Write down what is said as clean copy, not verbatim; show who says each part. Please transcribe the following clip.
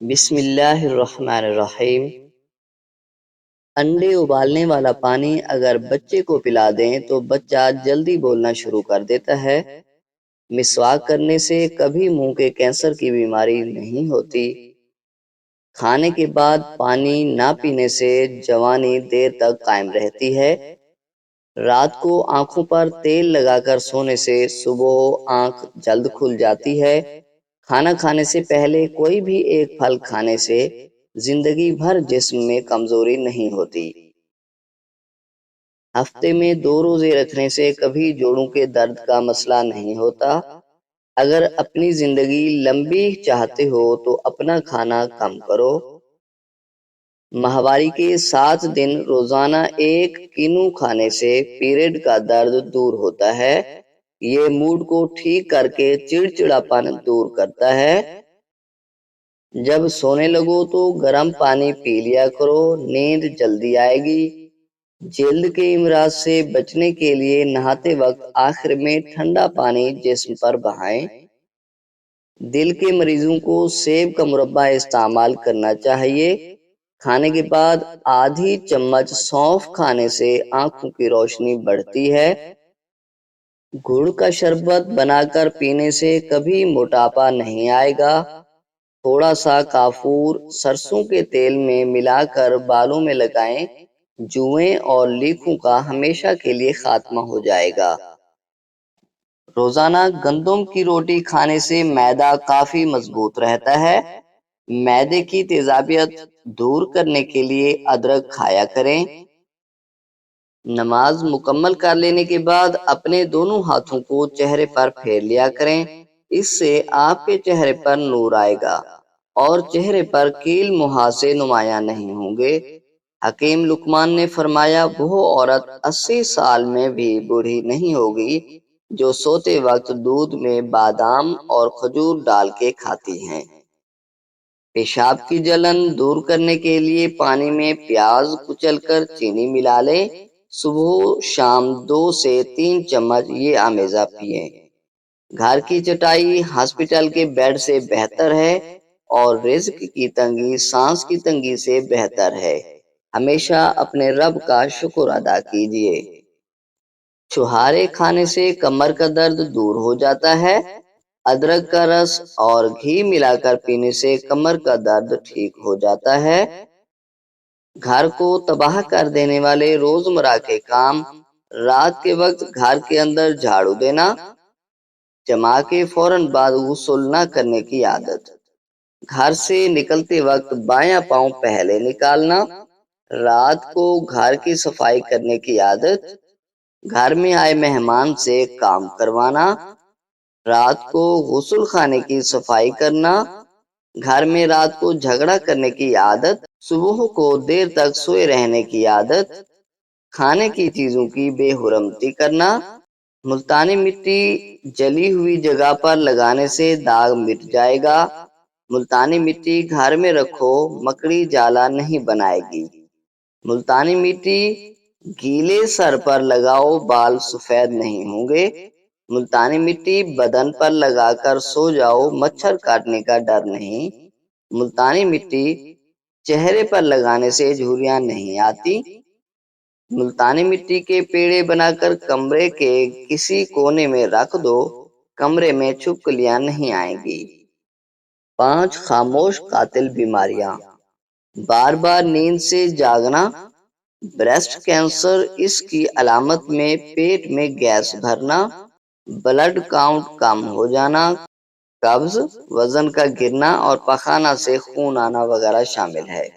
Speaker 1: بسم اللہ الرحمن الرحیم۔ انڈے ابالنے والا پانی اگر بچے کو پلا دیں تو بچہ جلدی بولنا شروع کر دیتا ہے۔ مسواک کرنے سے کبھی منہ کے کینسر کی بیماری نہیں ہوتی۔ کھانے کے بعد پانی نہ پینے سے جوانی دیر تک قائم رہتی ہے۔ رات کو آنکھوں پر تیل لگا کر سونے سے صبح آنکھ جلد کھل جاتی ہے۔ کھانا کھانے سے پہلے کوئی بھی ایک پھل کھانے سے زندگی بھر جسم میں کمزوری نہیں ہوتی۔ ہفتے میں 2 روزے رکھنے سے کبھی جوڑوں کے درد کا مسئلہ نہیں ہوتا۔ اگر اپنی زندگی لمبی چاہتے ہو تو اپنا کھانا کم کرو۔ ماہواری کے 7 دن روزانہ ایک کینو کھانے سے پیریڈ کا درد دور ہوتا ہے۔ یہ موڈ کو ٹھیک کر کے چڑچڑاپن دور کرتا ہے۔ جب سونے لگو تو گرم پانی پی لیا کرو، نیند جلدی آئے گی۔ جلد کے امراض سے بچنے کے لیے نہاتے وقت آخر میں ٹھنڈا پانی جسم پر بہائیں۔ دل کے مریضوں کو سیب کا مربع استعمال کرنا چاہیے۔ کھانے کے بعد آدھی چمچ سونف کھانے سے آنکھوں کی روشنی بڑھتی ہے۔ گڑ کا شربت بنا کر پینے سے کبھی موٹاپا نہیں آئے گا۔ تھوڑا سا کافور سرسوں کے تیل میں ملا کر بالوں میں لگائیں، جوئیں اور لیکھوں کا ہمیشہ کے لیے خاتمہ ہو جائے گا۔ روزانہ گندم کی روٹی کھانے سے معدہ کافی مضبوط رہتا ہے۔ معدے کی تیزابیت دور کرنے کے لیے ادرک کھایا کریں۔ نماز مکمل کر لینے کے بعد اپنے دونوں ہاتھوں کو چہرے پر پھیر لیا کریں، اس سے آپ کے چہرے پر نور آئے گا اور چہرے پر کیل مہاسے نمایاں نہیں ہوں گے۔ حکیم لقمان نے فرمایا، وہ عورت 80 سال میں بھی بوڑھی نہیں ہوگی جو سوتے وقت دودھ میں بادام اور کھجور ڈال کے کھاتی ہیں۔ پیشاب کی جلن دور کرنے کے لیے پانی میں پیاز کچل کر چینی ملا لیں۔ صبح شام 2 سے 3 چمچ یہ آمیزہ پئیں۔ گھر کی چٹائی ہاسپٹل کے بیڈ سے بہتر ہے اور رزق کی تنگی سانس کی تنگی سے بہتر ہے۔ ہمیشہ اپنے رب کا شکر ادا کیجیے۔ چھہارے کھانے سے کمر کا درد دور ہو جاتا ہے۔ ادرک کا رس اور گھی ملا کر پینے سے کمر کا درد ٹھیک ہو جاتا ہے۔ گھر کو تباہ کر دینے والے روزمرہ کے کام: رات کے وقت گھر کے اندر جھاڑو دینا، جمع کے فوراً بعد غسل نہ کرنے کی عادت، گھر سے نکلتے وقت بایاں پاؤں پہلے نکالنا، رات کو گھر کی صفائی کرنے کی عادت، گھر میں آئے مہمان سے کام کروانا، رات کو غسل خانے کی صفائی کرنا، گھر میں رات کو جھگڑا کرنے کی عادت، صبح کو دیر تک سوئے رہنے کی عادت، کھانے کی چیزوں کی بے حرمتی کرنا۔ ملتانی مٹی جلی ہوئی جگہ پر لگانے سے داغ مٹ جائے گا۔ ملتانی مٹی گھر میں رکھو، مکڑی جالا نہیں بنائے گی۔ ملتانی مٹی گیلے سر پر لگاؤ، بال سفید نہیں ہوں گے۔ ملتانی مٹی بدن پر لگا کر سو جاؤ، مچھر کاٹنے کا ڈر نہیں۔ ملتانی مٹی چہرے پر لگانے سے جھریاں نہیں آتی۔ ملتانی مٹی کے پیڑے بنا کر کمرے کے کسی کونے میں رکھ دو، کمرے میں چھپکلیاں نہیں آئیں گی۔ 5 خاموش قاتل بیماریاں: بار بار نیند سے جاگنا، بریسٹ کینسر، اس کی علامت میں پیٹ میں گیس بھرنا، بلڈ کاؤنٹ کم ہو جانا، قبض، وزن کا گرنا اور پخانہ سے خون آنا وغیرہ شامل ہے۔